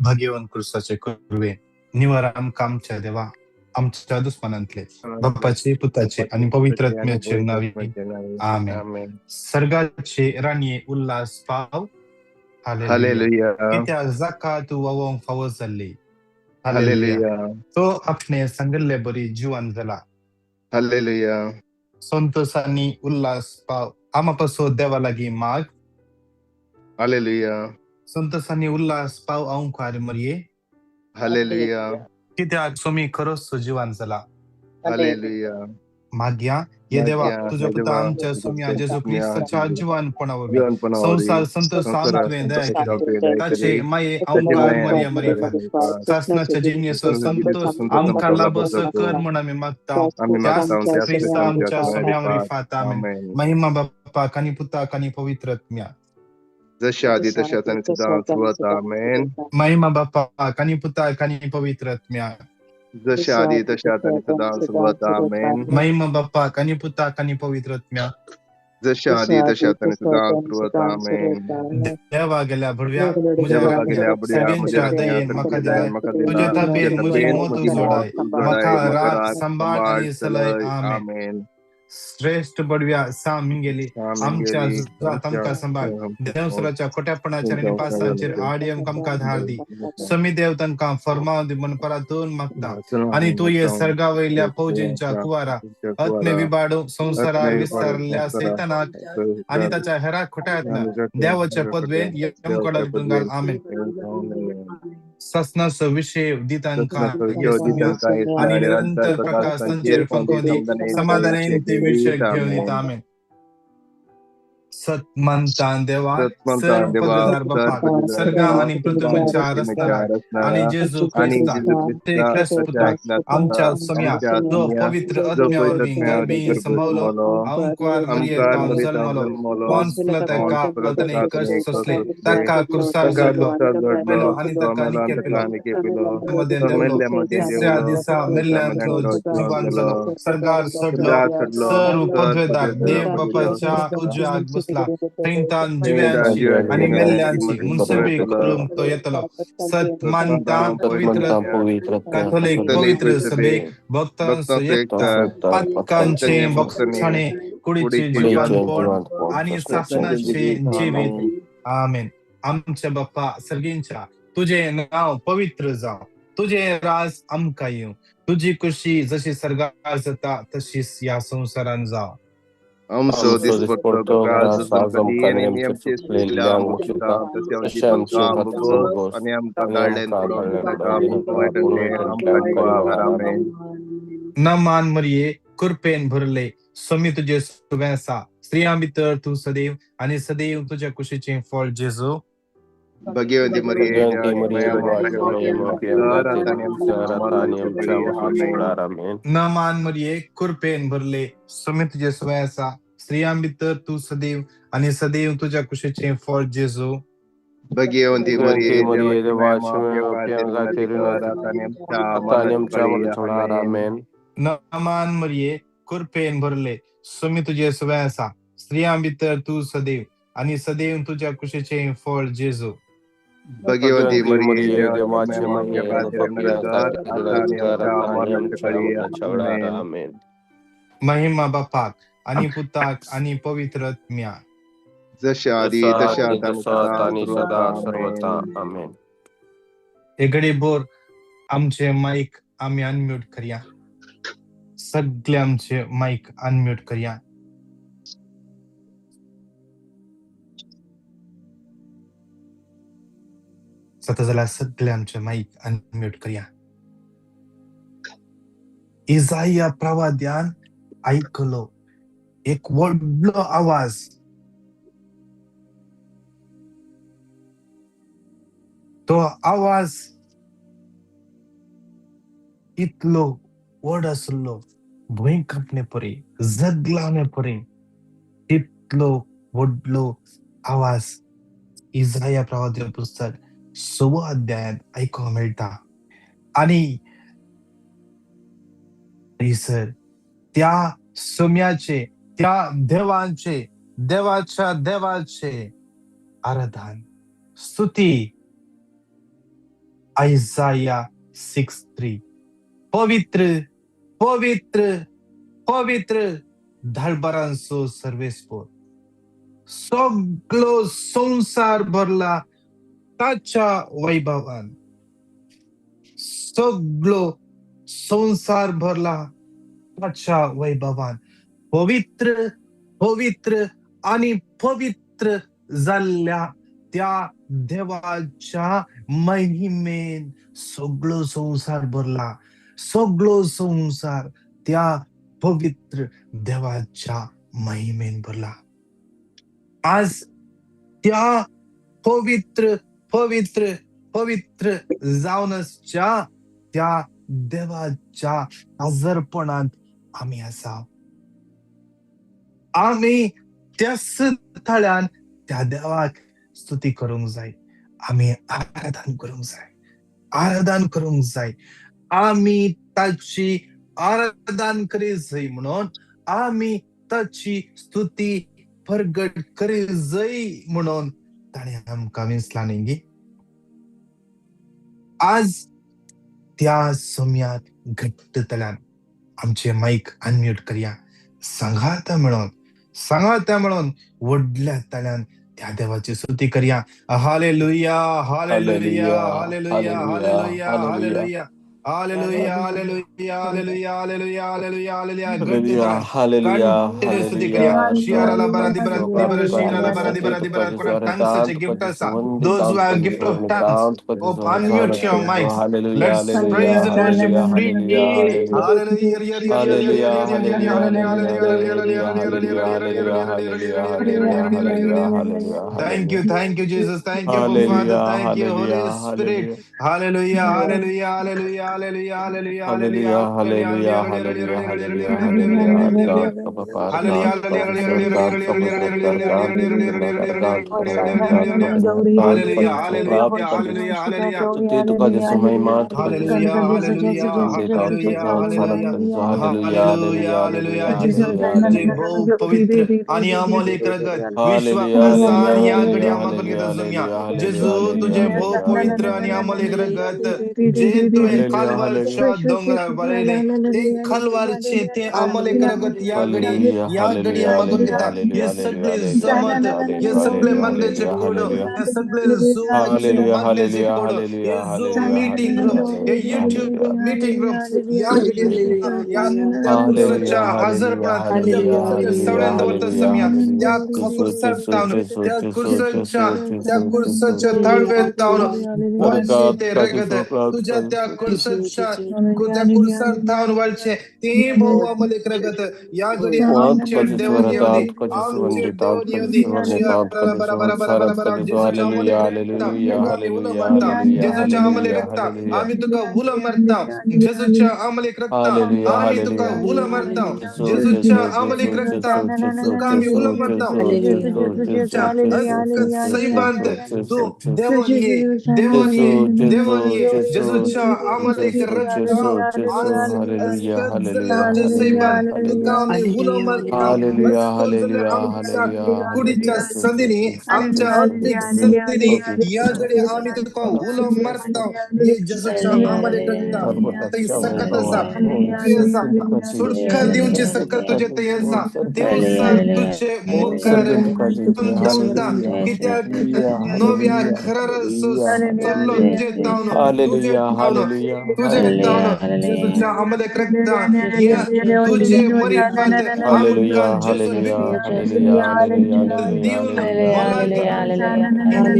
भाग्यवान क्रिस्ताचे कर्वे निवार आमकां आमच्या देवा आमच्या दुश्मनांतले बापाचे पुताचे आणि पवित्र आत्म्याचे नावे आमेन. सर्गाचे राणी उल्हास पाव हालेलुया. कित्याक जाका तू वावोंक फावो जाल्ली हालेलुया. तो आपणे सांगल्ले बरी जिवान जाला हालेलुया. संतोषांनी उल्हास पाव आमापासो देवा लागी माग हालेलुया. संतोषांनी उल्हास पाव आऊंकार मरिये हालेलुया. कित्याक सोमी खरोच जिवान जाला हालेलुया. माग्या ये देवा तुझ्या पुता आमच्या सोम्या जेजू ख्रिस्ताच्या जीवनपणावरवी संसार संतोष तुवें दया केली ताचे माये आऊंकार मरिया मरी शासनाच्या जिन्नेसो संतोष आमकां लाभस कर म्हण आमी मागता त्याच ख्रिस्ता आमच्या सोम्यावरी फाता आमेन. महिमा बाप्पाक आनी पुताक आनी पवित्र आत्म्या जशी आधी तशी आता आणि सदा सर्वदा आमेन. महिमा बाप्पाक आनी पुताक आनी पवित्र आत्म्या जशी आधी तशी आता आणि सदा सर्वदा आमेन. महिमा बाप्पाक आनी पुताक आनी पवित्र आत्म्या जशी आधी तशी आता आणि सदा सर्वदा आमेन. देवा गेल्या भडव्या मुझ्या सगळ्यांच्या दयेन म्हाका दिलाय तुझे ताबेन मुझी मोत जोडाय म्हाका राख सांभाळ आणि सलय आमेन. श्रेष्ठ बडव्या साम गेली आमच्या तमका सांभाळ देवसराच्या खोट्यापणाच्या आणि पासांचेर आडयम कमका धार दी समी देव तांकां फरमाव दी म्हण परातून मागता आणि तू ये सर्गा वयल्या फौजींच्या कुवारा आत्मे विबाडू संसारार विस्तारल्या सैतानाक आणि ताच्या हेरा खोट्यातल्या देवाच्या पदवेन यम कडल घाल आमेन. ससनास विषय दितांका आणि निरंतर प्रकाश संचेर फंकोनी समाधान ते विषय घेऊन येत आमेन. सत्मंतान देवा सर्व पदवीदार बाप्पा सर्गा आणि पृथ्वीच्या रचना आणि जेजू ख्रिस्ता ते ख्रिस्त आमच्या सम्या जो पवित्र आत्म्यावर गर्भी संभावलो आमकार मरिये ताम जन्मलो पॉन्स ताका अतने कष्ट सोसले ताका क्रुसार जडलो आणि ताका निके पिलो मध्ये देवलो तिसऱ्या दिसा मेल्ल्यांतलो जीवन जगलो सर्गार सडलो सर्व पदवीदार देव बापाच्या उजव्याक सैतान जिव्यांची आणि मेल्ल्यांची मुनसबी करून तो येतलो. सत्मानता पवित्र कॅथोलिक पवित्र सभेक भक्तांचो एकता पातकांचे भक्षणे कुडीचे जीवन आणि शासनाचे जीवित आमेन. आमच्या बाप्पा सर्गींच्या तुझे नाव पवित्र जाव तुझे राज आमकां येवं तुझी खुशी जशी सर्गार जाता तशीच या संसारान जाव. Amso disporto graças ao Campani, am Cesliang Mukuta, Tasiam Bugos, Aniam Tangarden, Amen. नमान मरिये कृपेन भरले स्वामी तुझे सुवेसा स्त्रियां भितर तू सदैव आणि सदैव तुझ्या कुशीचे फळ जेजू Bhagavati Maria, नमान मरिये कृपेन भरले स्वामी तुझे सुवेसा स्त्रियां भितर तू सदैव आणि सदैव तुझ्या कुशीचे फळ जेजू Bhagavati Maria, नमान मरिये कृपेन भरले स्वामी तुझे सुवेसा स्त्रियां भितर तू सदैव आणि सदैव तुझ्या कुशीचे फळ जेजू Bhagavati Maria, महिमा बापाक आणि पुताक आणि पवित्र आत्म्या जशी आधी तशी आता आणि सदा सर्वदा आमेन. एकडे बोर आमचे माईक आम्ही अनम्यूट करूया. सगळे आमचे माईक अनम्यूट करूया. जाता जाल्यार सगळे आमचे माईक अनम्यूट करूया. इजाया प्रवाद्यान ऐकलो एक व्हडलो आवाज तो आवाज इतलो व्हड आसलो भंय कापणे परी जग लावणे परी तितलो व्हडलो आवाज इजाया प्रवाद्य पुस्तक 6 अध्यायात ऐकूंक मेळटा. आणि सर त्या सोम्याचे त्या देवाचे आराधन स्तुती Isaiah 6:3. पवित्र पवित्र पवित्र धालबारांचो सर्वेस्पोर. सगळो संसार भरला ताच्या वैभवान. सगळो संसार भरला ताच्या वैभवान. पवित्र पवित्र आणि पवित्र जाल्ल्या त्या देवाच्या महिमेन सगळो संसार भरला. सगळो संसार त्या पवित्र देवाच्या महिमेन भरला. आज त्या पवित्र पवित्र पवित्र जावनच्या त्या देवाच्या हजरपणात आम्ही असा. आम्ही त्या स्थळान त्या देवाक स्तुती करूंक जाय. आम्ही आराधन करूंक जाय. आराधन करूंक जाय. आम्ही ताची आराधन करी जाय म्हणून आम्ही ताची स्तुती प्रगट करी जाय म्हणून ताणे आमकां विंसला न्ही. आज त्या समयात घट्टतल्यान आमचे माईक अनम्यूट करया. सांगाता म्हणून व्हडल्या तल्यान त्या देवाची स्तुती करया. Hallelujah hallelujah hallelujah hallelujah hallelujah hallelujah hallelujah hallelujah hallelujah hallelujah hallelujah continue स्तुती करया. शियाराला बरादी बरादी शियाराला बरादी बरादी tongues such a gift as those who have gift of tongues. Unmute your mics. Let's praise and worship freely. Thank you, Jesus. Thank you, Father. Thank you, Holy Spirit. Hallelujah, hallelujah, hallelujah, hallelujah, hallelujah, hallelujah, पवित्र आणि अमोलिक रगत विश्वासाने या घड्या मागून घेतो जम्या. जेजू तुझे भो पवित्र आणि अमोलिक रगत जे तुवें कालवारच्या दोंगरार बरयले ते कालवारचे ते अमोलिक रगत या घडी मागून घेता. हे सगळे जमत हे सगळे मागण्याचे कोड हे सगळे झूमाचे मागण्याचे कोड हे झूम मीटिंग रूम हे युट्यूब मीटिंग रूम या घडी या त्या कुर्साच्या हजरपणात त्या कुर्साच्या सवळ्यांत समया त्या कुर्सात तावन त्या कुर्साच्या ताळवेत तावन वळचे ते रगत तुझ्या त्या कुर्सात तावन वळचे ते भाऊ अमोलिक रगत या घडी आमचे देवन येऊदी आमचे देवन येऊदी जेजूच्या अमोलिक रगत आम्ही तुका उलो मारता. जेजूच्या अमोलिक रगत आम्ही तुका उलो मारता. जेजूच्या अमोलिक रगत तुका आम्ही उलो मारता. सैबांत तू देवन ये जेजूच्या अमोलिक रगत आज सैबांत तुका आम्ही उलो मारता. कुडीच्या संधीनी आमच्या आत्मिक संधीनी या घडी आम्ही तुका उलो मारता. ये जेजूच्या अमोलिक रगत ते सकत असा सुटका दिवची सक्कल तुझे ते असा देवसा तुझे मुखार तुमचा कित्याक नव्या खरार सल्लो तुझे तावन तुझे तावन जेजूच्या अमोलिक रगत तुझे मरिफत आमकां जेजून दिवन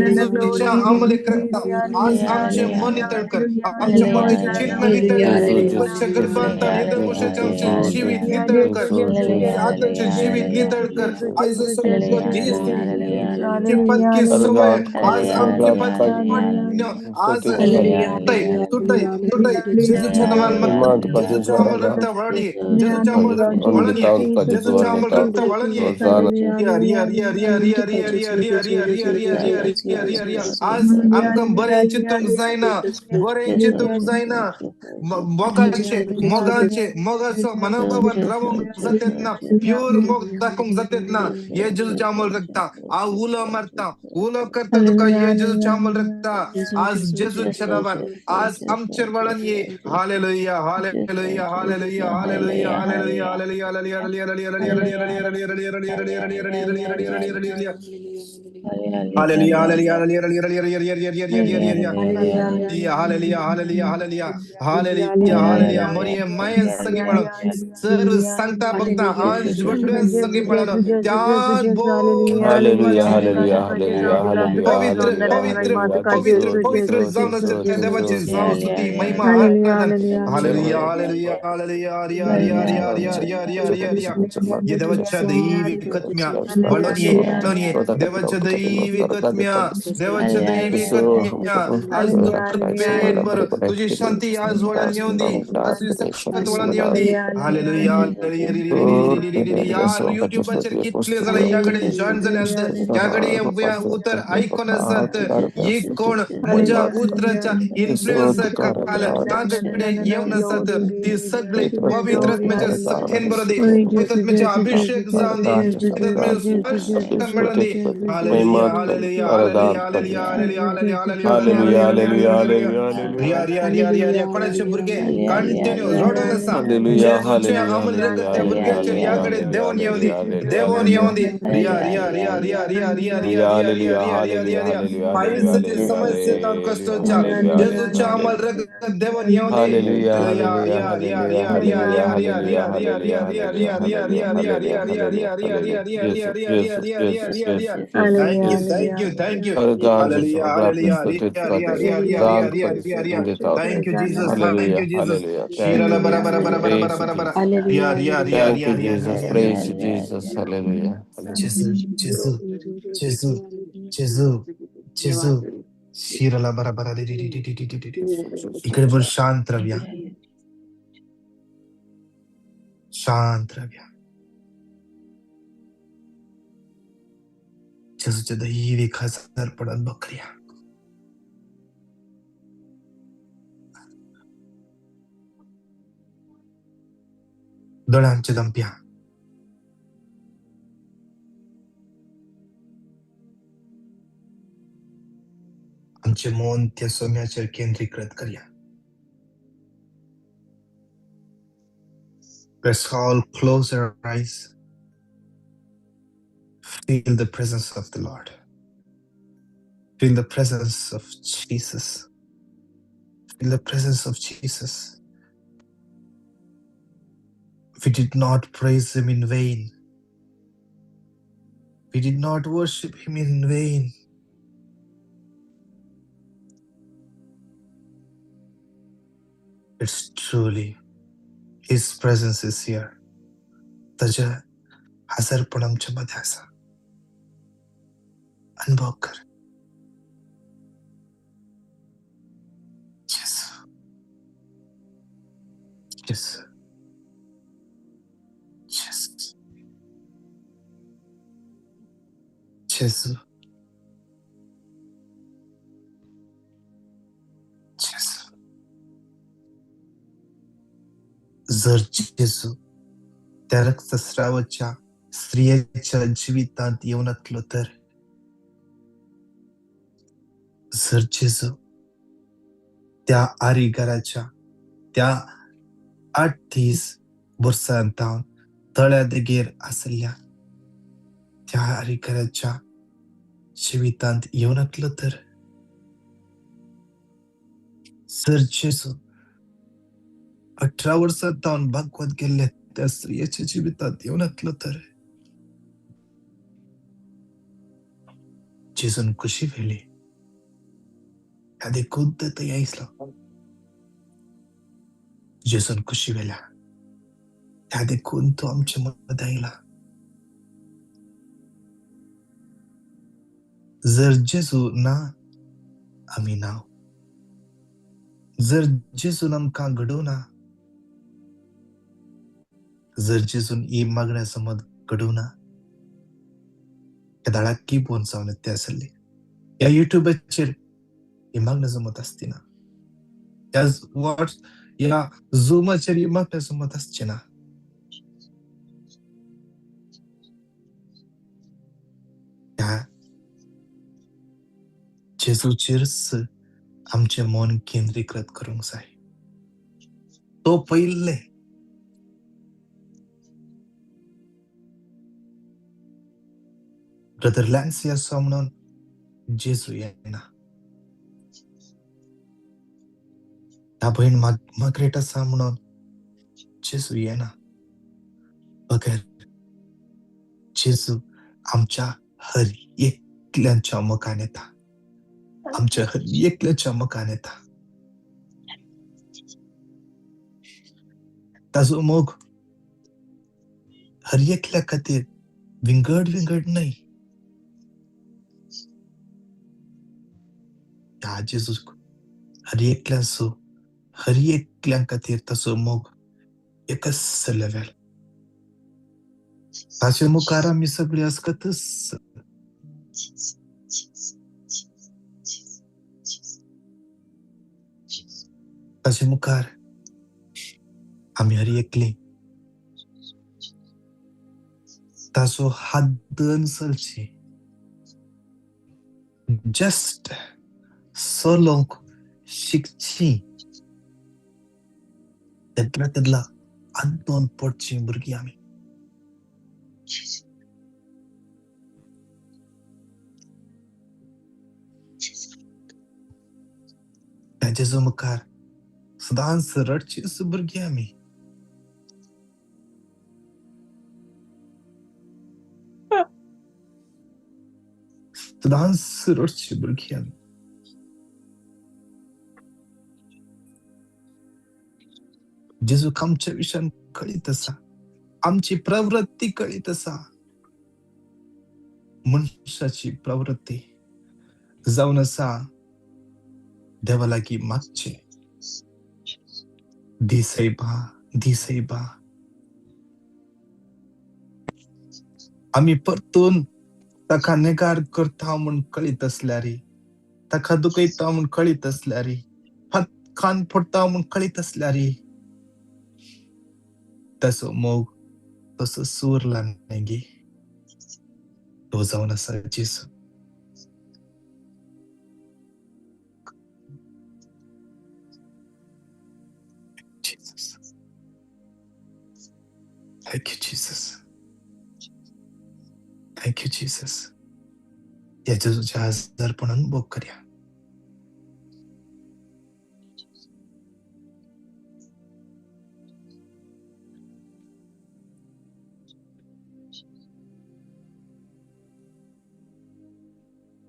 जेजूच्या अमोलिक रगत आज आमचे मन नितळ कर. आमच्या मनाचे चिन्ह नितळ कर. वच्चे गर्भांत निदर्शनाचे आमचे जीवित नितळ कर. आताचे जीवित नितळ कर. आज सगळं दिस पदकी सवय आज आमची पदकी आज तुटय जेजूच्या नावांमध्ये जेजूच्या अमोल रक्त वळण ये जेजूच्या अमोल रक्त वळण ये जेजूच्या अमोल रक्त वळण ये आज आमकां बरें चिंतूंक जायना बरें चिंतूंक जायना मोगाचो मनोभावान रावूंक जातेत ना प्युअर मोग दाखोवंक जातेत ना हे जेजूच्या अमोल रक्ता हांव उलो मारता उलो करता तुका हे जेजूच्या अमोल रक्ता आज जेजूच्या नांवान आज आमचेर वळण ये hallelujah hallelujah hallelujah hallelujah hallelujah hallelujah Hallelujah, hallelujah, hallelujah, hallelujah, hallelujah, hallelujah, hallelujah. Morie mayan sangi म्हणून सर्व सांगता बघता अंश वडून संगी म्हणून त्यात बोल Hallelujah, देवाची hallelujah, hallelujah, hallelujah, पवित्र hallelujah, पवित्र hallelujah. पवित्र Jesus, पवित्र Jesus, जाऊन Jesus, त्या देवाची Jesus, जाऊ Jesus. स्तुती महिमा आराधन हालेलुया हालेलुया हालेलुया हरिया हरिया हरिया हरिया हरिया हरिया हरिया ये देवाच्या दैविक आत्म्या वळण ये देवाच्या दैविक आत्म्या देवाच्या दैविक आत्म्या आज दुःखपेन बरं तुझी शांती आज वळण येऊन दे आज तुझी सकत वळण येऊन दे हालेलुया यार युट्यूबाचेर कितले जाले याकडे जॉइन जाले असत याकडे उतर ऐकून असत ही कोण मुझ्या उतराच्या इन्फ्लुएन्स काल ताकडे येऊन असत ती सगळे पवित्र आत्म्याचे सखेन बरं दे पवित्र आत्म्याचे अभिषेक जाऊन दे पवित्र आत्म्याचे स्पर्श मिळून दे hallelujah hallelujah hallelujah hallelujah hallelujah hallelujah Hallelujah, hallelujah hallelujah, hallelujah hallelujah, hallelujah. Riya Riya Riya Riya Riya कोणाचे भुरगे कंटिन्यू जोडून असा Hallelujah, जेजूचे hallelujah, अमल hallelujah, रगत त्या भुरग्यांचे hallelujah, याकडे hallelujah, देवून येऊन दे hallelujah, देवून hallelujah. येऊन दे रिया रिया रिया रिया रिया रिया रिया रिया रिया रिया रिया रिया रिया पैशाची समस्या कष्टाच्या जेजूच्या अमल रगत देवून येऊन दे Hallelujah, hallelujah hallelujah, Riya Riya hallelujah, Riya Riya hallelujah, Riya Riya hallelujah, Riya Riya hallelujah, Riya Riya hallelujah, Riya hallelujah, Riya Riya hallelujah, Riya Riya hallelujah, Riya hallelujah. Riya Jesus, Riya Riya Jesus, Riya Riya Jesus, Riya Riya Jesus, Jesus, Thank you, Jesus. thank you, thank you. Our God, Jesus, Hallelujah, our God, hallelujah, Spirit, ria, ria, Father, ria, ria, ria, God, ria, for ria, ria. in the top. Thank you, Jesus. Thank Hallelujah, you, Jesus. hallelujah. Shira Thank la you, bara bara Jesus. bara bara Praise bara you, bara bara. Jesus. Ria, ria, ria, Thank ria, you, ria, ria, Jesus. ria, ria. Praise you, Jesus. Hallelujah. Hallelujah. Jesus, Jesus, Jesus, Jesus, Jesus. Shira la bara bara di di di di di di di di di. इकडे बोल शांत राहूया शांत राहूया जेजूच्या दैविक हजार पडत बकऱ्या दोळ्यांच्या दंप्या आमचे मन त्या सोम्याचेर केंद्रीकृत करूया Let's all close our eyes. Feel the presence of the Lord. Feel the presence of Jesus. Feel the presence of Jesus. We did not praise him in vain. We did not worship him in vain. It's truly his presence is here. त्याच्या हजरपण आमच्या मध्ये असा अनुभव कर येसू येसू येसू येसू येसू जर येसू त्या रक्तस्रावाच्या स्त्रियेच्या जीवितात येऊन असलो तर जर जेजू त्या आरिगराच्या त्या 38 वर्सांतावन तळ्या देगेर आसल्या त्या आरिगराच्या जिवितांत येऊन असलो तर जर जेजू 18 वर्सांतावन भागवत गेल्ले त्या स्त्रियेच्या जिवितांत येऊन असलो तर जेजून खुशी वेळी ह्या देखून तर यायसलो जेजून खुशी वेल्या ह्या देखून तो आमच्या मध्ये आयला जर जेजू ना आम्ही नाव जर जेजून आमकां घडोवना, जर जेजून ही मागण्या समज घडोवना, ह्या धाडाक की पोवन जावन ते आसले ह्या युट्यूबाचेर ही मागण्या जमत आसची ना, ह्या झुमाचेर ही मागण्या जमत आसची ना. ह्या जेजूचेरच आमचें मन केंद्रीकृत करूंक जाय. तो पयले ब्रदर लॅन्सी आसा म्हणून जेजू येना. ह्या भयण मार्गरेट आसा म्हणून जेजू येना. बगर जेजू आमच्या हर एकल्याच्या मोगान येता. आमच्या हर एकल्याच्या मोगान येता. ताजो मोग हर एकल्या खातीर विंगड विंगड न्हय. ह्या जेजूक हर एकल्याचो हर एकल्या खातीर ताजो मोग एकच लेवल. ताचे मुखार आमी सगळी आसकतच. ताचे मुखार आमी हर एकली ताजो हात धरून चलची. जस्ट चलोवंक शिकची. तेदला आंतोन पडची भुरगीं आमी. त्या जेजू मुखार सदांच रडचीच भुरगीं आमी. सदांच रडची भुरगीं आमी. जेजूक आमच्या विशयान कळीत आसा. आमची प्रवृत्ती कळीत आसा. मनशाची प्रवृत्ती जावन आसा देवा लागीं मागचें. दी सैबा. आमी परतून ताका नेगार करता म्हूण कळीत आसल्यार, ताका दुखयता म्हूण कळीत आसल्यार, कान फोडटा म्हूण कळीत आसल्यार ताचो मोग तसो सुरला न्हय गे. तो जावन आसा जेजू. Jesus. Thank you, Jesus. Thank you, Jesus. या जेजूच्या आजारपणान भोग करया.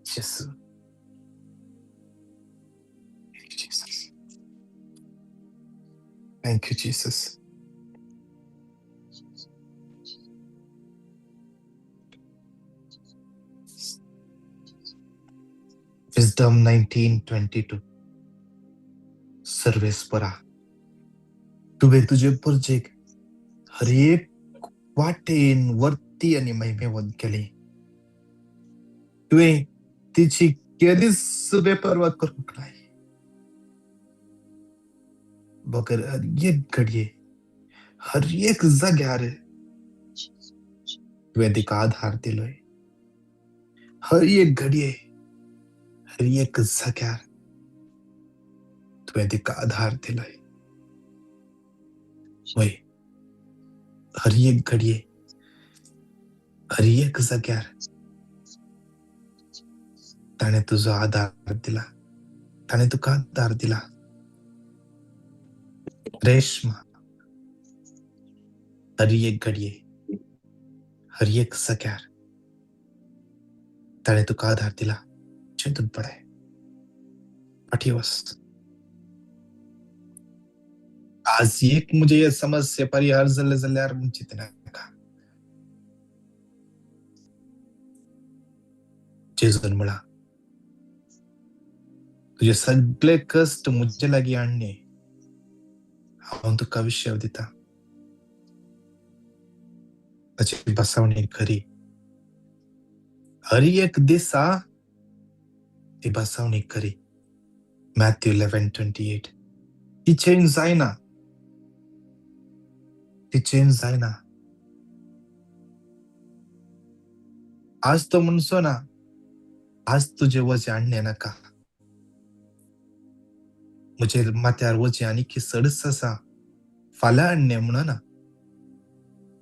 जेजू. Thank you, Jesus. Thank you, Jesus. Wisdom 19:22. सर्वेस्परा, तुवें तुजे पुरजेक हर एक वाटेन वर्ती आनी महिमेवंत केली. तुवें तिची केदीच बेपर्वा करूंक नाय. बगर हर एक घडये, हर एक जाग्यार तुवें तिका आधार दिलोय. हर एक घडये, हर एक जाग्यार तुवें तिका आधार दिलोय. वय हर एक घडये, हर एक जाग्यार ताणें तुजो आधार दिला. ताणें तुका आधार दिला. रेश्मा, हर एक घडये, हर एक जाग्यार ताणें तुका आधार दिला. चिंतून पळय. फाटीं वच. आज एक म्हणजे हे समस्या परिहार जाले जाल्यार म्हूण चिंतनाका. जेजून म्हळा तुझे सगळे कष्ट मुझे लागी आणणे हांव तुका विश्वास दिता. ताची बसवणी खरी. हर एक दिसा ती बसवणी खरी. मॅथ्यू 11:28. ती चेंज जायना. ती चेंज जायना. आज तो म्हणसो ना, आज तुझे वजे आणणे नाका. म्हजे माथ्यार वजे आनीक सडस आसा, फाल्यां हाडणे म्हणना.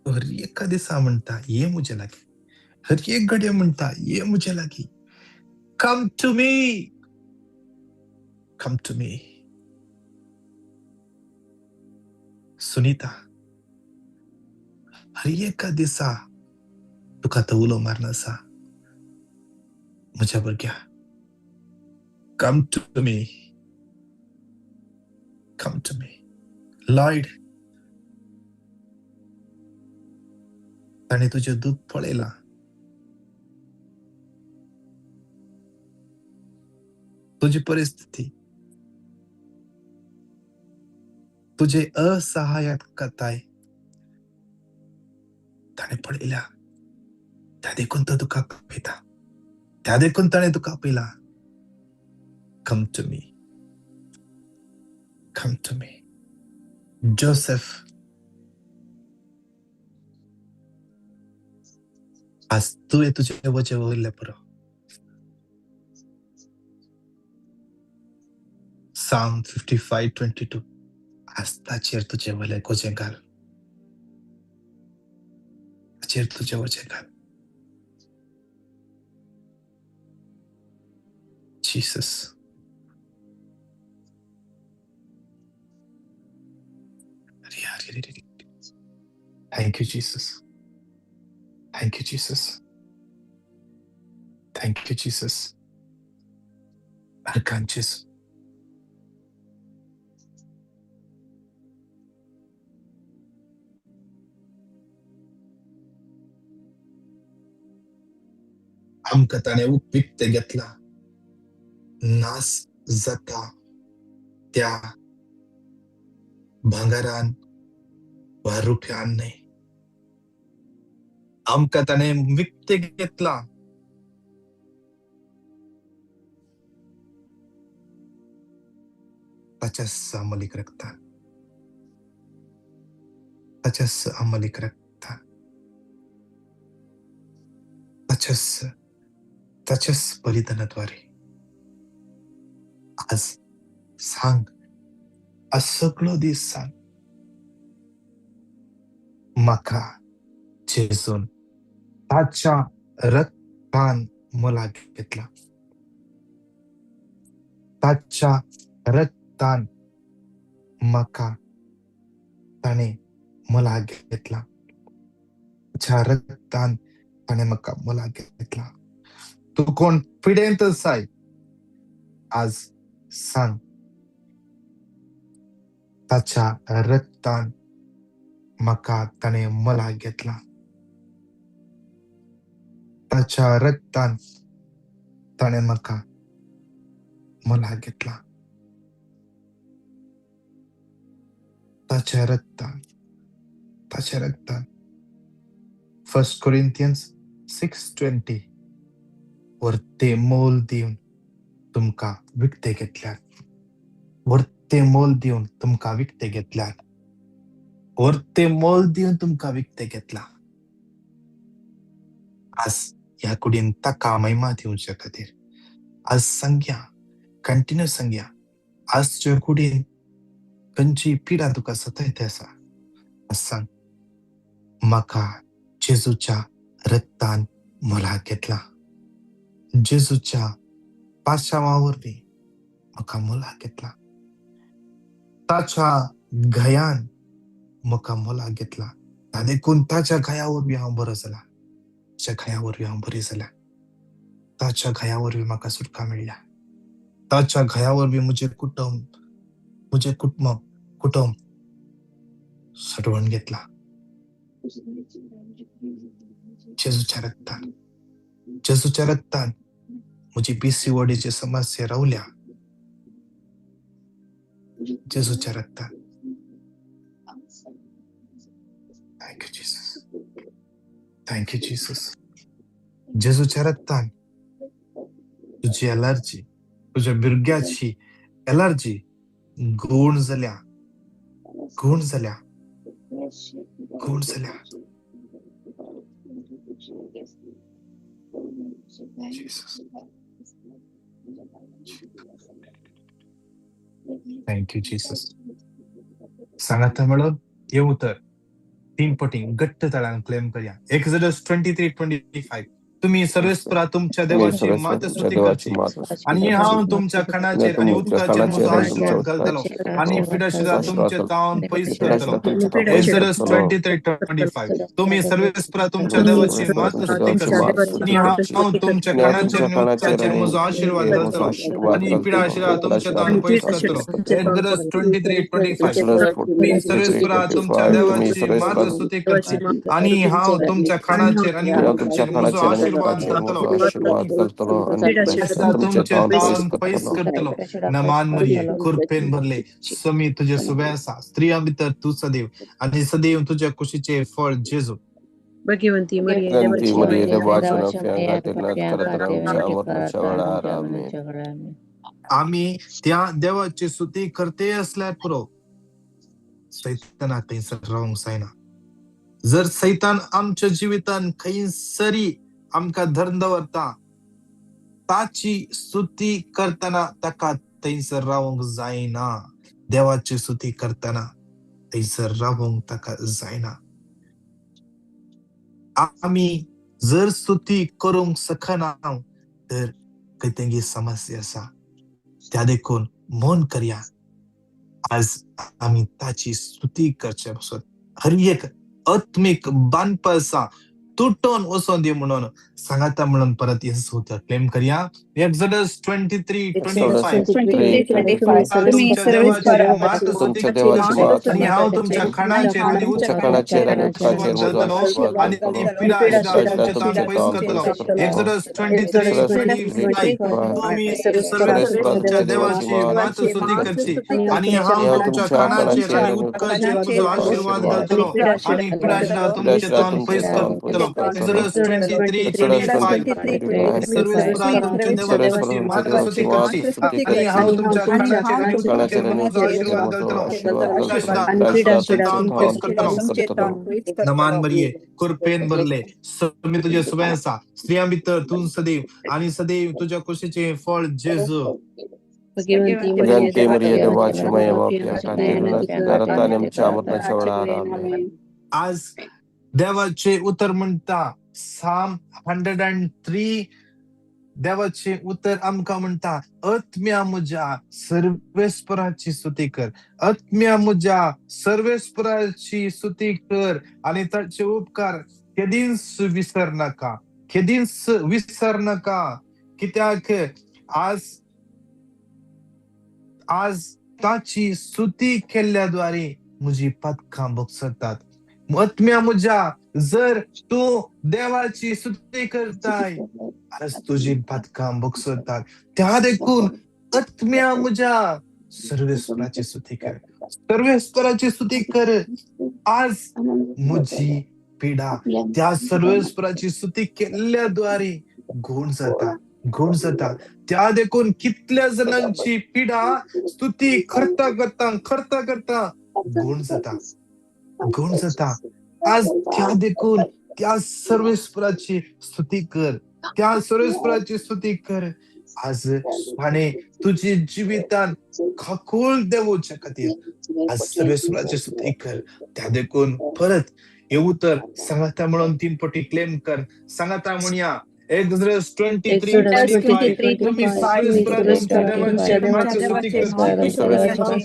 हर एका दिसा म्हणटा ये म्हजे लागी. हर एक घडये म्हणटा ये म्हजे लागी. Come to me. Come to me. Sunita, हर एका दिसा तुका तो उलो मारना आसा. म्हज्या भुरग्या, come to me. Come to me. Lloyd, ताणे तुझे दूध पळयलां. तुझी परिस्थिती, तुझे असहाय्यताय ताणे पळयल्या. त्या देखून तो तुका आपयता. त्या देखून ताणे तुका आपयला. Come to me. Come to me. Joseph, आज तुवें तुजे वजे वयरले पुरो. Psalm 55:22. आज ताचेर तुजे वयले गोजे घाल. ताचेर तुजे वजे घाल. Jesus. Thank you, Jesus. Thank you, Jesus. Thank you, Jesus. Arkan Jesus. आमकां ताणें विकते घेतला. नास जाता त्या भांगारान वा रुपयान न्हय. आमकां ताणें विकते घेतला. ताच्या सामलीक रक्तान. ताच्या सामलीक रक्तान. ताच्याच बलिदानाद्वारे. आज सांग, आज सगळो दीस सांग, म्हाका जेजून ताच्या रक्तान मोलाग घेतला. ताच्या रक्तान म्हाका ताणें मोलाग घेतला. ताच्या रक्तान ताणें म्हाका मोलाग घेतला. तू कॉन्फिडेंट जाय. आज सांग, ताच्या रक्तान म्हाका ताणें मोलाग घेतला. ताच्या रक्तान ताणें म्हाका मोलाग घेतला. ताच्या रक्तान. ताच्या रक्तान. 1 Corinthians 6:20. वर्ते मोल दिवन तुमकां विकते घेतल्यात. वर्ते मोल दिवन तुमकां विकते घेतल्यात. वर्ते मोल दिवन तुमकां विकते घेतला. आज ह्या कुडीन ताका महिमा दिवच्या खातीर आज सांगया, कंटिन्यू सांगया. आज तुज्या कुडीन खंयची पिडा तुका सतयता आसा, आज सांग, म्हाका जेजूच्या रक्तान मोलाग घेतला. जेजूच्या पाशावा वरवीं म्हाका मोलाग घेतला. ताच्या घयान म्हाका मोलाग घेतला. ताणे देखून ताच्या घया वरवीं हांव बरो जाला. ताच्या घया वरवीं हांव बरी जाल्या. ताच्या घया वरवीं म्हाका सुटका मेळ्ळ्या. ताच्या घया वरवीं म्हजें कुटुंब सडवून घेतला. जेजूच्या रक्तान. जेजूच्या रक्तान म्हजी पिसीओडीची समस्या रावल्या. जेजूच्या रक्तात. Thank you Jesus. Thank you Jesus. जेजूच्या रक्तान तुझी एलर्जी, तुझ्या बिरग्याची एलर्जी गूण जाल्या. गूण जाल्या. गूण जाल्या. जीसस. Thank you Jesus. सांगा तर म्हणून येऊ तर 3 पटी घट्ट तळान क्लेम करूया. एक्झोडस 23:25. तुम्ही सर्वेस्परा तुमच्या देवाची मात स्तुती करची आणि हांव तुमच्या खणाचेर आणि उदकाचेर म्हजो आशीर्वाद घालतलो आणि पिडाशिरा तुमचे तावन पयस करतलो. एक्झोडस 23:25. तुम्ही सर्वेस्परा तुमच्या देवाची मात स्तुती करची आणि हांव तुमच्या खणाचेर आणि उदकाचेर म्हजो आशीर्वाद घालतलो आणि पिडाशिरा तुमचे तावन पयस करतलो. एक्झोडस 23:25. तुम्ही सर्वेस्परा तुमच्या देवाची मात स्तुती करची आणि हांव तुमच्या खणाचेर आणि उदकाचेर म्हजो आशीर्वाद नमान मरिये कुरपेन भरले समी तुझे सुबेसा स्त्रिया भितर तू सदैव आणि सदैव तुझ्या कुशीचे फळ जेजू. भगवंती मरिये आम्ही त्या देवाची स्तुती करते असल्यार पुरो सैताना थंयसर रावंक जायना. जर सैतान आमच्या जिवितान खंयसरी आमकां धरून दवरता ताची स्तुती करतना ताका थंयसर रावंक जायना. देवाची स्तुती करतना थंयसर रावंक ताका जायना. आमी जर स्तुती करूंक शकना तर खंय समस्या आसा. त्या देखून मौन करया. आज आमी ताची स्तुती करचे पासून हर एक आत्मिक बांदपण आसा तुटून वचोन दी म्हणून सांगाता म्हणून परत येसू उतर क्लेम करया. एक्झोडस 23:25. तुमच्या देवाची मात स्तुती करची आणि हांव तुमच्या खणाचेर आणि उदकाचेर आशीर्वाद घालतलो आणि पिडाशिरा तुमचे तावन पयस करतलो. एक्झोडस 23:25. तुम्ही सर्वेस्पराच्या देवाची मात स्तुती करची आणि हांव तुमच्या खणाचेर आणि उदकाचेर म्हजो आशीर्वाद घालतलो आणि पिडाशिरा तुमचे तावन पयस करतलो. एक्झोडस 23:25. सर्वेस्परा तुमच्या देवाची मात स्तुती करची आणि हांव तुमच्या खणाचेर आणि उदकाचेर म्हजो आशीर्वाद घालतलो. पिडाशिरा तुमचे तावन पयस करतलो. नमान मरिये कुरपेन भरले समी तुझे सुबेसा स्त्रिया भितर तू सदैव आणि सदैव तुझ्या कुशीचे फळ जेजू. आज देवाचे उतर म्हणता साम 103. देवाचे उतर आमकां म्हणता आत्म्या म्हज्या सर्वेस्पराची स्तुती कर. आत्म्या म्हज्या सर्वेस्पराची स्तुती कर आणि ताचे उपकार केदींच विसर नाका. केदींच विसर नाका. कित्याक आज ताची स्तुती केल्ल्याद्वारे म्हजी पातकां भोगसतात. आत्म्या म्हज्या जर तू देवाची स्तुती करताय आज तुझी पातकां भोगसतात. त्या देखून आत्म्या म्हज्या सर्वेस्पराची स्तुती कर. सर्वेस्पराची स्तुती कर. आज म्हजी पिडा त्या सर्वेस्पराची स्तुती केल्ल्याद्वारे गूण जाता. गूण जाता. त्या देखून कितल्या जणांची पिडा स्तुती करता करता गूण जाता. गूण जाता. आज त्या देखून त्या सर्वेस्पराची स्तुती कर. त्या सर्वेस्पराची स्तुती कर. आज आणि तुझी जिवितान खाकूल देवच्या खातीर आज सर्वेस्पराची स्तुती कर. त्या देखून परत येऊ तर सांगाता म्हणून 3 पटी क्लेम कर. सांगाता म्हणया एक्झोडस 23:25. तुम्ही सर्वेस्परा तुमच्या देवाची स्तुती करची आणि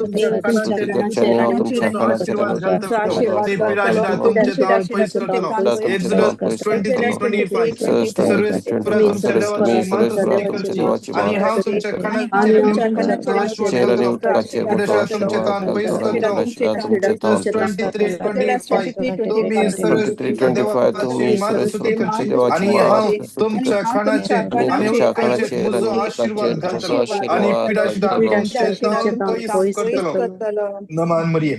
तुमच्या खणाचेर आणि उदकाचेर आशीर्वाद घालतलो. ते पिडाशिरा तुमचे तावन पयस करतलो. एक्झोडस 23:25. सर्वेस्परा तुमच्या देवाची मात स्तुती करची आणि हांव तुमच्या खणाचेर आणि उदकाचेर आशीर्वाद घालतलो. पिडाशिरा तुमचे तावन पयस करतलो. एक्झोडस 23:25. तुम्ही सर्वेस्परा देवाची मात स्तुती करची आणि हांव तुमच्या तुमच्या खाणाचे आणि उदकाचे मुझो आशीर्वाद घालतलो आणि पिडा सुद्धा तुमचे तावन पयस करतलो नमान मरिये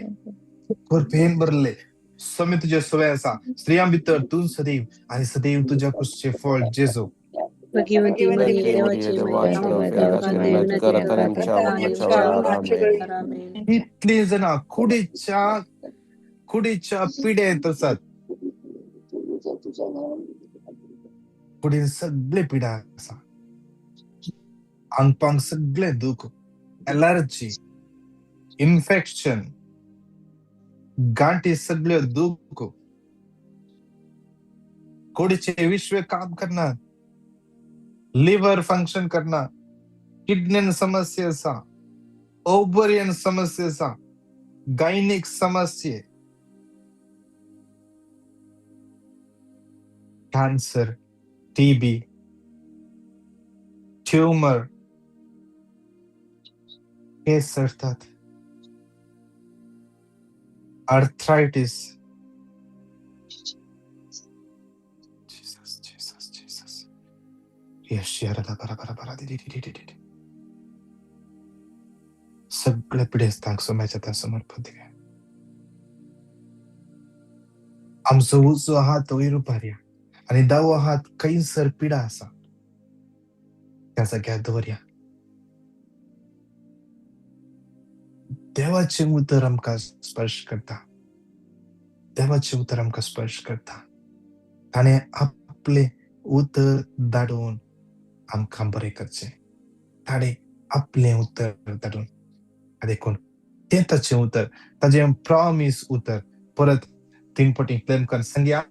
परफेन बरले समी तुझे सवय असा स्त्रियां भितर तू सदैव आणि सदैव तुझ्या कुशीचे फळ जेजो भगवंती मरिये देवाची देवाची इतली जना कुडीच्या पिढ्यात असतात कुडीन सगळे पिढा असा अंगपांग सगळे दुख एलर्जी इन्फेक्शन गांठी सगळे दुख कुडीचे विश्व काम करणार लिव्हर फंक्शन करणार किडनी समस्या ओव्हरियन समस्या गायनिक समस्या कॅन्सर टीबी ट्यूमर हे सरतात आर्थरायटिस जीसस यश यारला बरा सगळे पिढेस तांक सोम्याच्या त्या समर्पण दिव्या आमचो उजो हात वयर उभारया आणि दावो हात कैसर पिढा असा त्या जाग्यार दवरया देवाचे उतर आमकां स्पर्श करता देवाचे उतर आमकां स्पर्श करता ताणे आपले उतर धाडून आमकां बरें करचें ताणे आपले उतर धाडून देखून ते ताचें उतर ताचें प्रॉमिस उतर परत 3 पटी क्लेम कर सांगया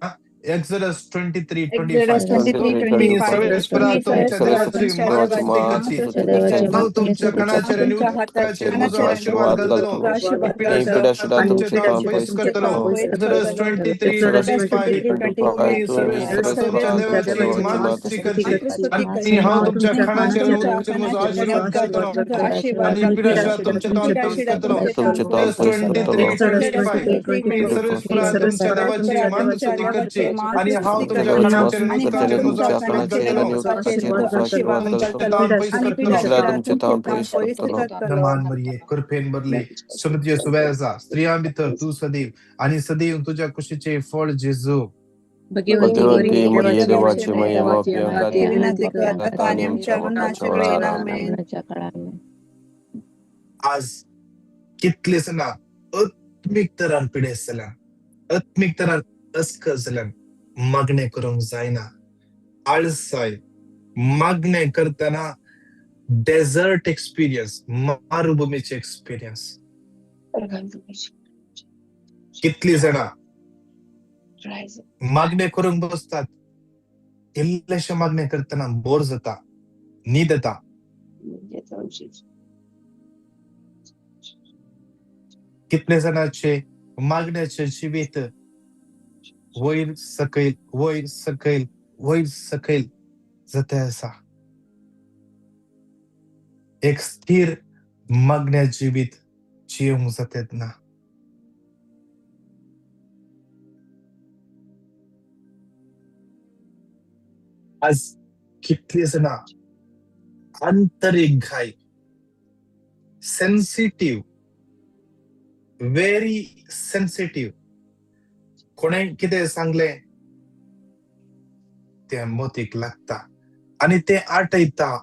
Exodus 23:25 मी सर्वेश्वरा तुमच्या देवाची महास्तुती करची हांव तुमच्या कणाचेर आनी उदकाचेर म्हजो आशीर्वाद घालतलो पिड्या सुद्दां तुमचे तावन पयस करतलो Exodus 23:25 मी सर्वेश्वरा तुमच्या देवाची महास्तुती करची आनी हांव तुमच्या कणाचेर आनी उदकाचेर म्हजो आशीर्वाद घालतलो आनी पिड्या सुद्दां तुमचे तावन पयस करतलो Exodus 23:25 मी सर्वेश्वरा तुमच्या देवाची महास्तुती करची आणि हांव तुमच्या कणाचेर आनी उदकाचेर म्हजो आशीर्वाद घालतलो नमान मरिये कृपेन भरले समृद्धी सुवेजा स्त्रियां भितर तू सदैव आणि सदैव तुझ्या कुशीचे फळ जेजू भगवंती मरिये देवाची आज कितले सना आत्मीक तरान पिडेस जाल्यान आत्मीक तरान अस्क जाल्यान मागणे करूंक जायना आळसाय मागणे करतना डेझर्ट एक्सपिरियन्स मारुभूमीचे एक्सपिरियन्स कितली जाणा मागणे करूंक बसतात इल्लेशे मागणे करतना बोर जाता न्हीद येता कितले जाणांचे मागण्याचे जिवीत वयर सकयल जाता आसा एक स्थिर मागण्या जिवीत जिवंक जातात ना आज कितली जाणां आंतरिक घाय सेन्सिटिव्ह व्हेरी सेन्सिटिव्ह कोणे कितें सांगले ते मोतीक लागता आणि ते आटयता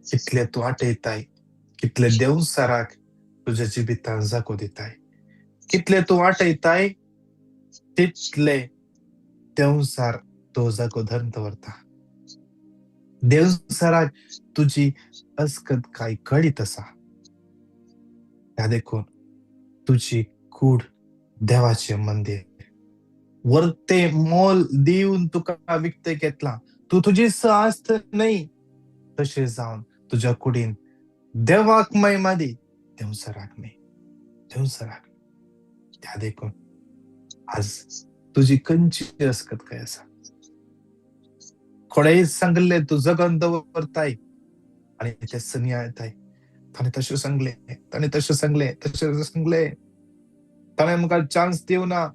कितले तू आटयताय कितले देवसाराक तुझ्या जिवितान जागो दिताय कितले तू आटयताय तितले देवसार तो जागो धरून दवरता देवसाराक तुझी अस्कत काय कळीत आसा त्या देखून तुझी कूड देवाचे मंदिर वरते मोल दिवन तुका विकते घेतला तू तुझी आस्त नाही तशें जावन तुझ्या कुडीन देवाक महिमा दी देवसराक त्या देखून आज तुझी खंयची अस्कत काय आसा कोणेय सांगले तू जगन दवरताय आणि ते सनिया येताय ताणे तशें सांगले ताणे म्हाका चान्स दिवना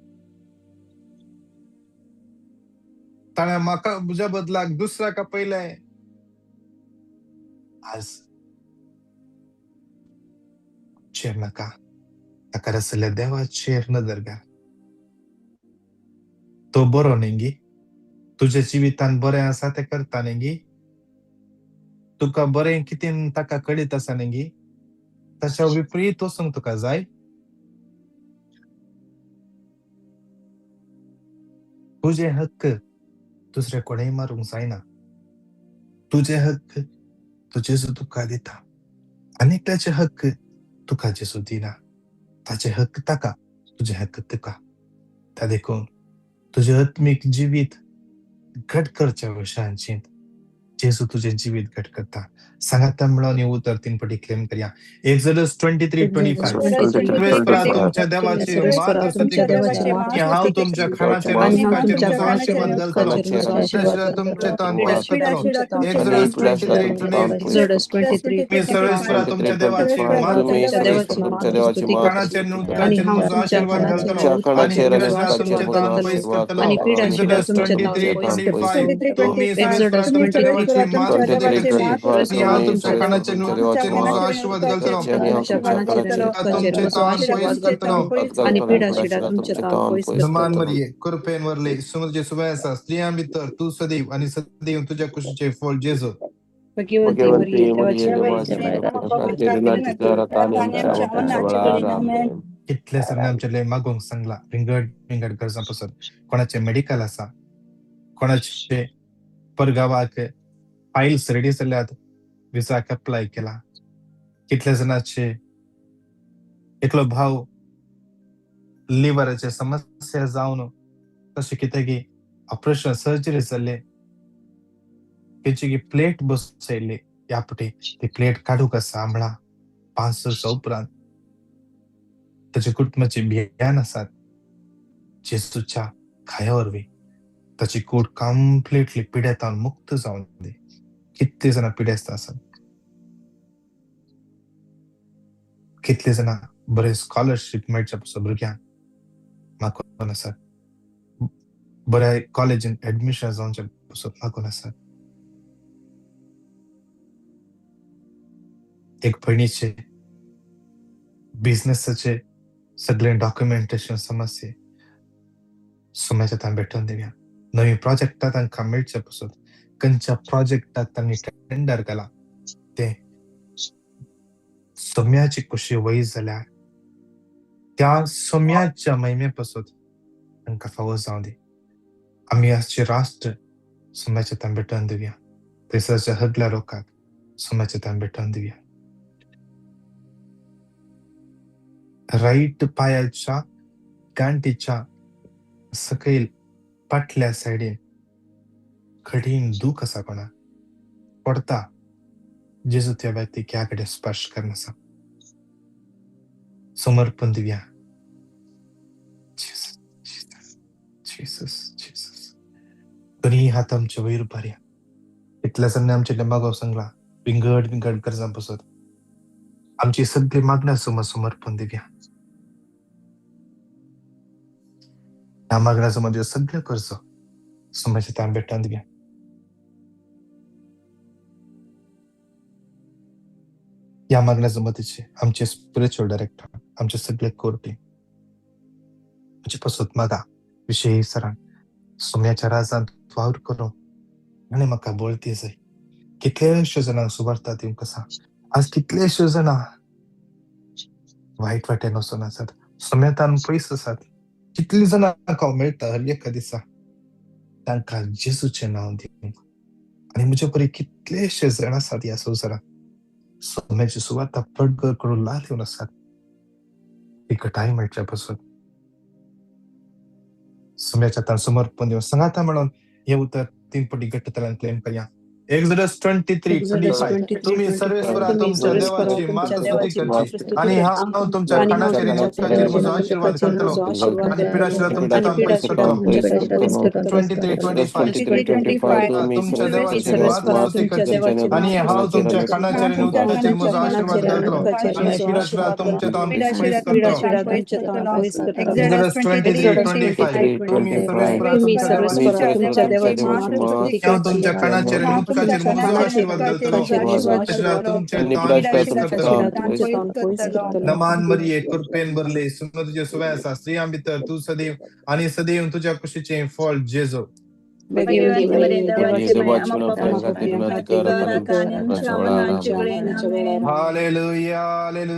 ताणें म्हाका म्हज्या बदलाक दुसऱ्याका पयलें. आज चेर नाका, ताका आसलेल्या देवाचेर नदर घाल. तो बरो न्ही गी, तुज्या जिवितांत बरें आसा तें करता न्ही गी, तुका बरें कितें ताका कळीत आसा न्ही गी, ताच्या विपरीत वचूंक तुका जाय. तुझे हक्क दुसरे कोणेय मारूंक जायना. तुझे हक्क तो जेजू तुका दिता आनी ताचे हक्क तुका जेजू दिना. ताचे हक्क ताका, तुझे हक्क तुका. त्या देखून तुझे आत्मीक जिवीत घट करच्या विशयान चिंत. जेजू तुझे जिवीत घट करता. सांगाता मेळोन ही उतर 3 फावटी क्लेम करया. Exodus 23:25 सर्वेस परा तुमच्या देवाची मात आसती की हांव तुमच्या खाणाचेर आणि हांव उदकाचेर तुमच्या म्हजो आशीर्वाद खाणाचेर घालतलो. उदकाचेर म्हजो आशीर्वाद पिड्याशिवाय तुमचे घालतलो. तन पयस करतलो. Exodus Exodus 23:25 तुम्ही सर्वेस परा तुमच्या देवाची सर्वेस मात परा तुमच्या स्तुती देवाची करतलो. मात स्तुती खाणाचेर करतलो. आनी आणि उदकाचेर हांव म्हजो तुमच्या आशीर्वाद खाणाचेर घालतलो. आणि आनी उदकाचेर म्हजो पिड्याशिवाय तुमचे आशीर्वाद तन घालतलो. पयस करतलो. आणि पिड्याशिवाय Exodus तुमचे तन पयस 23:25 करतलो. तुम्ही सर्वेस परा Exodus तुमच्या 23 देवाची मात स्तुती करायची सर्वेस की परा हांव तुमच्या तुमच्या खाणाचेर आनी उदकाचेर म्हजो आशीर्वाद घालतलो. तुमच्या खाणाचेर आणि उदकाचेर तुमचे म्हजो तन पयस आशीर्वाद करतलो. घालतलो. आणि पिड्याशिवाय तुमचे तन पयस नमान करतलो. मरिये कृपेन वरले सुमजे सुबह आसा स्त्रियां भितर तू सदैव आणि सदैव तुझ्या कुशीचे फळ जेजू. भाग्यवंती मरिये देवाची माता मायदा कितले जण आमचे मागोंक सांगला विंगड विंगड गरजा पासून. कोणाचे मेडिकल आसा, कोणाचे परगावाक फायल्स रेडी जाल्यात, विजाक अप्लाय केला. कितले जणांचे एकलो भाव लिव्हराचे समस्या जावन तशें कितें गी ऑपरेशन सर्जरी जाल्ले, तेची प्लेट बसयल्ली ह्या फावटी ती प्लेट काडूंक आसा आंबळा 5 दिवसा उपरांत. ताच्या कुटुंबाची भियान आसात. जेजूच्या खाया वरवीं ताची कूड कंप्लिटली पिड्यातावन मुक्त जावन दी. कितले जाणां पिड्यास्त आसात. कितले जाणां बरे स्कॉलरशीप मेळच्या पासून भुरग्यांक मागून आसात. बऱ्या कॉलेजीन एडमिशन जावचे पासून मागून आसात. एक भयणीचे बिझनेसाचे सगळे डॉक्युमेंटेशन समस्ये सुम्याच्या तान भेटून दिव्या. नवी प्रोजेक्टां तांकां मेळचे पासून खंयच्या प्रोजेक्टाक तांणी टेंडर केला ते सोम्याची कुशी वय जाल्यार त्या सोम्याच्या महिमे पासून तांकां फावो जावं दी. आमी आजचे राष्ट्र सोम्याच्या तान भेटून दिव्या. थंयसरच्या सगळ्या लोकांक सोम्याच्या तान भेटून दिव्या. राईट पायाच्या गांठीच्या सकयल फाटल्या सायडीन खडीन दूख आसा कोणाक पडता. जेजू त्या व्यक्तीक ह्या कडेन स्पर्श करनासा. समर्पण दिव्या. जीसस दोनी हात आमचे वयर भरया. इतल्या जणांनी आमचे मागो सांगला विंगड विंगड गरजां पासून आमची सगळी मागण्या समर्पण दिव्या. ह्या मागण्या समोर सगळे कर्ज सोम्याच्या तान भेटून दिव्या. ह्या मागण्या जमतीचे आमचे स्पिरिच्युअल डायरेक्टर, आमचे सगळे कोर टीम आमचे पासून मागा विशेष सरान सोम्याच्या राजांत वावर करूं आनी म्हाका बळती जाय. कितलेशे जाणांक सुवार्ता दिवंक आसा. आज कितलेशे जाणां वायट वाटेन वचून आसात. सोम्यातान पयस आसात. कितली जाणांक हांव मेळटा हर एका दिसा तांकां जेजूचें नांव दिवंक. आनी म्हजे परी कितलेशे जाण आसात ह्या संवसारांत सोम्याची सुवार्ता प्रगट करून लावन आसात. एकठांय मेळच्या पासून सोम्याच्या तान समर्पण दिवं. सांगाता म्हणून हे उतर 3 फावटी घट्ट तरान क्लेम करया. एक्झोडस 23:25 तुम्ही 23:25 सर्वेश्वरा तुम्ही तुमच्या सर्वेश्वरा देवाची तुमच्या मात देवाची स्तुती मात करची स्तुती आणि करची हांव तुमच्या आणि हांव खाणाचेर तुमच्या उदकाचेर म्हजो खाणाचेर आशीर्वाद उदकाचेर करतलो म्हजो आशीर्वाद आणि पिडाशिरा करतलो तुमच्या आणि तान पयस पिडाशिरा करतलो. तुमच्या तान पयस करतलो. 23:25 तुमच्या देवाची मात सर्वेश्वरा स्तुती तुमच्या करची देवाची आणि मात हांव स्तुती तुमच्या करची खाणाचेर आणि उदकाचेर तुमच्या म्हजो आशीर्वाद खाणाचेर करतलो उदकाचेर आणि म्हजो पिडाशिरा आशीर्वाद तुमच्या करतलो तान पयस करतलो. पिडाशिरा तुमच्या तान पयस करतलो. एक्झोडस 23:25 तुम्ही सर्वेश्वरा तुम्ही तुमच्या देवाची सर्वेश्वरा तुमच्या देवाची मात स्तुती हांव करची तुमच्या खाणाचेर आणि उदकाचेर तुमच्या म्हजो खाणाचेर आशीर्वाद करतलो. उदकाचेर म्हजो पिडाशिरा आशीर्वाद तुमच्या करतलो तान पयस आणि करतलो. तुमच्या तान पयस करतलो. नमान मरिये कृपेन भरले सुन्न तुझे सुवासा स्त्रियां भितर तू सदैव आणि सदैव तुझ्या कुशीचे फळ जेजो. भाग्यवंती मरिये देवाची Yesu माया bacuna आम्हा prega पापी divina खाती cara दूर para कर restaurare. आमच्या वेळेला hallelujah hallelujah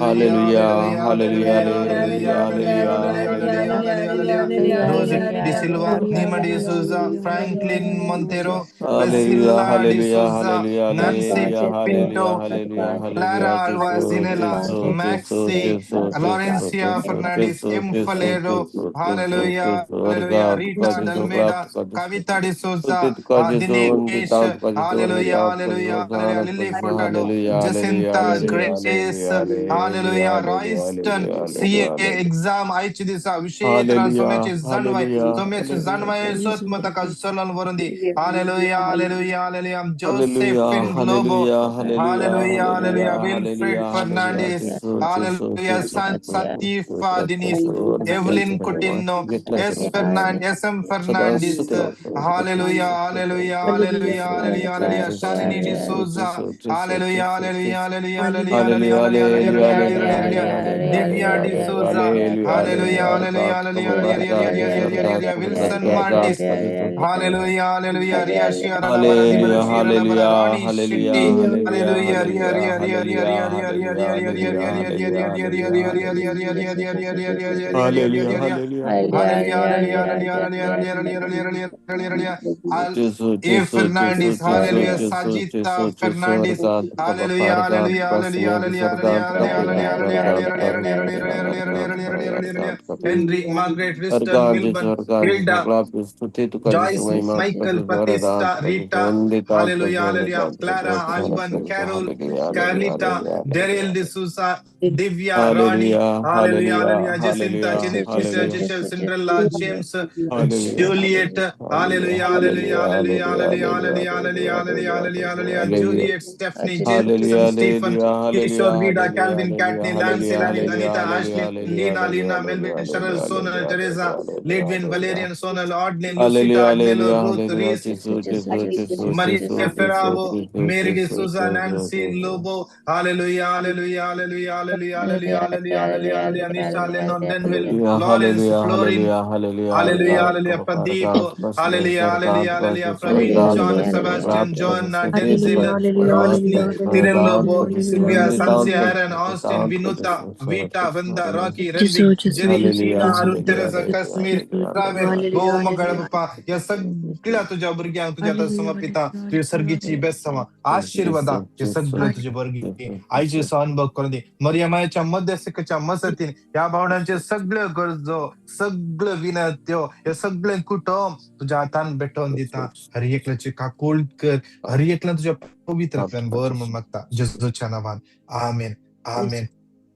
Hallelujah, hallelujah hallelujah, hallelujah hallelujah, hallelujah hallelujah hallelujah, hallelujah Rose hallelujah, di Silva, Nima di Souza, Franklin Montero, hallelujah, Priscilla di hallelujah, Souza, hallelujah, Nancy hallelujah, Pinto, hallelujah, hallelujah, Clara hallelujah, Jesus, Alvazinela, Jesus, Jesus, Maxi, Jesus, Jesus, Laurencia Jesus, Fernandez, Jesus, M. Jesus, Falero, Jesus, Jesus, Hallelujah, Jesus, Hallelujah, Orga, Rita Jesus, Dalmeda, Rap, Jesus, Kavita di Souza, Utit ka Jesus, Dinesh, Ditant ka Jesus, Hallelujah, Nitat ka Hallelujah, Jesus, Hallelujah, Hanat ka Lily Jesus, Furtado, hallelujah, hallelujah, Jacinta, Grace, hallelujah, hallelujah, Hallelujah, hallelujah, Royston, hallelujah, CA hallelujah, exam आयचे दिसा विशेष hallelujah, सोम्याचे जाणवाय hallelujah, सोम्याचे hallelujah, जाणवाय सोत मतका चलन वरंदी hallelujah hallelujah hallelujah hallelujah, Josephine Globo hallelujah, hallelujah, hallelujah hallelujah hallelujah, Wilfred hallelujah, hallelujah, Fernandes Jesus, Jesus, हालेलुया Jesus, Satifa Dinis Evelyn Jesus, Coutinho S Fernandes SM Sada Fernandes Sutra, hallelujah hallelujah hallelujah hallelujah hallelujah Jesus, Shanini Jesus, D'Souza Jesus, hallelujah hallelujah Jesus, hallelujah hallelujah hallelujah, hallelujah hallelujah, hallelujah hallelujah, hallelujah hallelujah, Divya D'Souza hallelujah, Hallelujah, hallelujah, hallelujah, Ardat, hallelujah, Kabul, hallelujah, Ardat, hallelujah, hallelujah, Ardat, hallelujah. Ardat, Wilson Ardat, Martis. Jesus, Hallelujah, hallelujah. Ria Shia Radabara Diva hallelujah, Shira Rabara hallelujah, Rani hallelujah, Shetty. hallelujah, Hallelujah, Ria hallelujah, Ria Ria Ria hallelujah, Ria Ria Ria Ria Ria hallelujah, Ria Ria hallelujah, Ria Ria Ria hallelujah, Ria Ria hallelujah, Ria Ria Ria Ria Ria Ria Ria Ria Ria Ria hallelujah, Ria Ria. hallelujah, Hallelujah, hallelujah, hallelujah, hallelujah, hallelujah, hallelujah, hallelujah, hallelujah. Jesus, A. Jesus, Fernandes, Jesus, Jesus, hallelujah. Jesus, Sajita Jesus, Jesus, Fernandes, Ardat, hallelujah, Kabakardat, hallelujah, hallelujah, Basne, hallelujah, Sardat, hallelujah, hallelujah, Kabulat, hallelujah, Ardat, hallelujah, Ardat, hallelujah, hallelujah, Ardat, hallelujah, hallelujah, hallelujah. Ardat, Kabulat. Henry, Margaret, Winston, Argat, Jesus, Milburn, Argat, Jesus, Hilda, Glab, Stuti, tu ka Jesus, Joyce, Mahima, tu ka Michael, Jesus, Ardat, Batista, ka Jesus, Rita, Vanditat, ka hallelujah, Jesus, hallelujah, Ardat, ka Clara, Jesus, Sanat, ka Alban, Jesus, Carol, Hallelujah, Hallelujah, Carlita, Daryl Hallelujah, D'Souza, Divya, Ronnie, Hallelujah, hallelujah, Hallelujah, hallelujah, Jacinta, Hallelujah, Jenny, Tricia, Hallelujah, Giselle, Cinderella, James, Hallelujah, Juliet, Hallelujah, hallelujah, hallelujah, Hallelujah, hallelujah, Hallelujah, hallelujah, Hallelujah, hallelujah, hallelujah, hallelujah, Hallelujah, hallelujah, Hallelujah, hallelujah, Hallelujah. Juliet, Stephanie, Hallelujah, Jason, Stephen, hallelujah, hallelujah, Kishore, Vida, hallelujah, Calvin, hallelujah, Katni, Nancy, hallelujah, Lanit, hallelujah, Anita, hallelujah, Ashley, hallelujah, Lena, hallelujah, Lina, Melvin, Cheryl, hallelujah, Sonal, Teresa, hallelujah, Lidwin, hallelujah. Valerian, Sonal, Audley, Hallelujah, Lucita, Agnello, hallelujah, Ruth, hallelujah, Reese, Jesus, Jesus, Jesus, Maria Jesus, Jesus, Ferravo, Jesus, Mary Jesus, D'Souza, Nancy Lobo, hallelujah, hallelujah, hallelujah, hallelujah, hallelujah, hallelujah, hallelujah, hallelujah, Nisha Lennon, Denville, hallelujah, Lawrence, hallelujah, Florin, hallelujah, hallelujah, hallelujah, Ardat, hallelujah, Pradeep, Kabakardat, Basne, hallelujah, Sardat, hallelujah, hallelujah, Basis, Praveen, Ardat, John, Jesus, Rap, Sebastian, John, Basis, Tit, Denzil, Kasis, Ardat, Rosni, Basis, Tiren Ardat, Lobo, Kasis, Sylvia, Nitant, Sansi, Aaron, Kasis, Austin, Nitant, Vinuta, Kasis, Vita, Vanda, Hallelujah. Rocky, Randy, Jerry, Hallelujah, Sheena, Arun, hallelujah, Teresa, hallelujah, Kashmir, hallelujah, Travis, hallelujah. हो मग बाप्पा या सगळ्या तुझ्या भुरग्यांक तुझ्या आता समर्पिता तुझ्या सर्गीची best समा आशीर्वादा हे सगळं तुझे भुरगी आईचे अनुभव करून दे मरियमाच्या मध्यस्थीच्या मसतीन या भावनांचे सगळे गरजो सगळं विनंत्यो हे सगळे कुटुंब तुझ्या हातान भेटवून दिता हर एकल्याची काकोळ कर हर एकला तुझ्या पवित्रातल्यान वर म्हणून मागता जेजूच्या नावान आमेन आमेन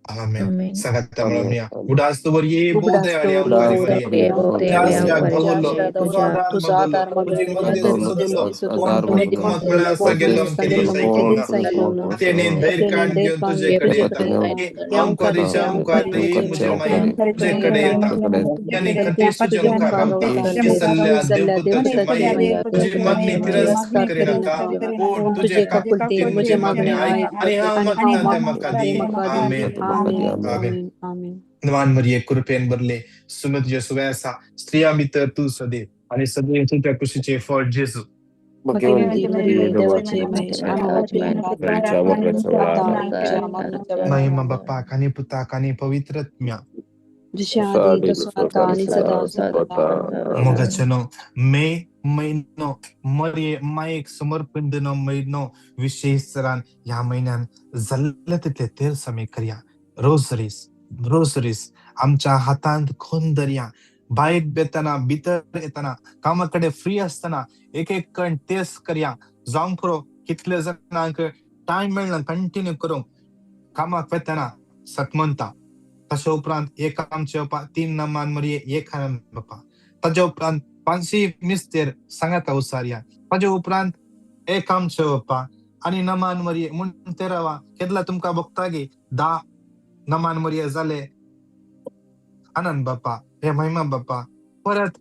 आमेन सगळ्यात म्हणूया उडास्तवर ये बोधे आणि अंकारी मरिये Gracias, Pavolo. Tuzo आधार मगलो. तुझे मध्ये सदलो. कोणतुनी कमक मिळा सगळं केली सैकोना. त्याने धैर्य काढ घेऊन तुझ्याकडे येता. अंकुरीच्या अंकारी मुझे माई तुझ्याकडे येता. याने खतीस तुझ्या मुखारवता. ही सल्ल्या देवपुताची माई तुझी मागणी तिरस्कार करी नका. पोट तुझे काकुलते मुझे मागणे आई आणि हा मागता त्या मका दी. आमेन आमेन नवान मरिये कृपेन भरले सुमित येसू ऐसा स्त्रिया मित्र तू सदैव आणि सदैव तुझ्या कुशीचे फळ जेजू भाग्यवंती मरिये देवाची माया महिमा बाप्पा कानी पुता कानी पवित्रत्म्या जशी आधी तसं आता आणि सदा मगचनो मे महिनो मरिये मायेक समर्पण दिनो महिनो विशेष सरान या महिन्यान जल्ल तिथले तेर समय करया रोसरीस आमच्या हातांत खून दर्या बाईक बेतना भितर येताना कामाकडे फ्री असताना एक एक कण तेच करया जाऊन करो कितले जणांक टाइम मेळना कंटिन्यू करूंक कामाक वेतना सतमंता. ताचे उपरांत एक आमचे बापा 3 नमान मरिये एक आनंद बापा. ताचे उपरांत 500 मिस्तेर सांगाता उसारिया. ताचे उपरांत एक आमचे बापा आणि नमान मरिये म्हणून ते रावा केदला तुमका बघता गे 10 नमान मरिये जाले आनंद बापा हे महिमा बापा. परत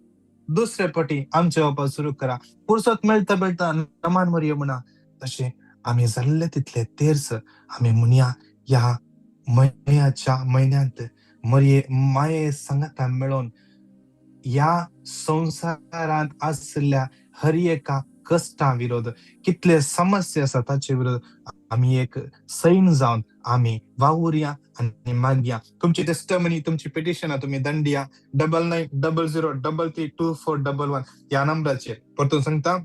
दुसरे पटी आमचे बापा सुरू करा. फुरसत मेळता नमान मरिये म्हणा. तसे आम्ही जाल्ले तितले तेर्स आम्ही म्हणया या महिन्यात मरिये माये संगता मेळोन या संसारात असलेल्या हर एका कष्टा विरोध कितले समस्या आसा ताचे विरोध आम्ही एक सैन जावन आम्ही वावुरया आणि मागया. तुमची टेस्टमनी तुमची पिटिशना तुम्ही दंडिया 9900332411 या नंबराचेर परतून सांगता.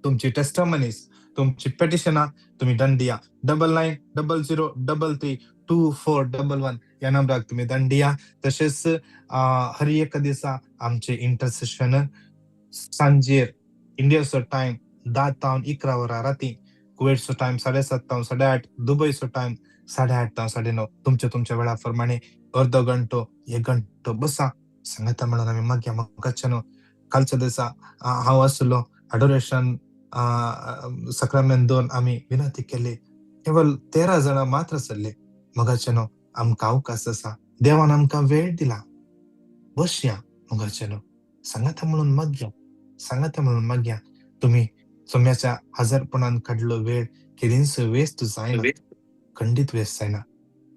तुमची टेस्टमनीज तुमची पिटिशना तुम्ही दंडिया 9900332411 या नंबराक तुम्ही दंडिया. तसेच हर एक दिसा आमचे इंटरसेशन सांजेर इंडियाचो टाइम 10 तावन 11 वरां राती, कुवेटचो टाइम 7:30 तावन 8:30, दुबयचो टाइम 8:30 तावन 9:30. तुमच्या वेळा प्रमाणे अर्धो घंटो 1 घंटो बसा सांगता म्हणून आम्ही मागया. मगच्यानो कालच्या दिसा हांव आसलो अडोरेशन सक्रामेंत 2 आम्ही विनंती केली. केवळ 13 जणां मात्र सरले. मगच्यानो आमकां अवकाश आसा. देवान आमकां वेळ दिला. बसया मगच्यानो सांगता म्हणून मागया. तुम्ही सोम्याच्या हजरपणान काढलो वेळ केदींच वेस्ट जायना, खंडित वेस्ट जायना.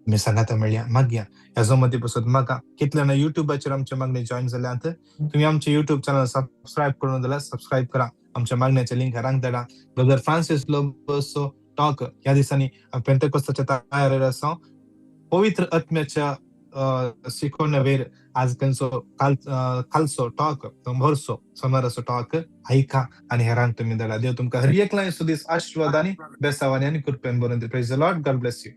मी सांगता मेळया मागया. ह्याचो मध्ये बसत मागा. कितल्याना युट्यूबाचेर आमच्या मागणी जॉईन जाल्यात. तुम्ही आमचे युट्यूब चॅनल सबस्क्राईब करून जाल्यार सबस्क्राईब करा. आमच्या मागण्याच्या लिंक रांग धाडा. ब्रदर फ्रान्सिस लोबोसो टॉक ह्या दिसांनी पेंतेकोस्ताच्या तयारेर आसा. पवित्र आत्म्याच्या शिकवण्या वेर आज त्यांचो कालचो टॉक भरसो सोमाराचो टॉक ऐका आणि हेरांक तुम्ही धाडा. देव तुमकां हर एकल्याक सुदीस आशिर्वादांनी बेसावांनी आणि कृपेन भरून दी. Praise the Lord. God bless you.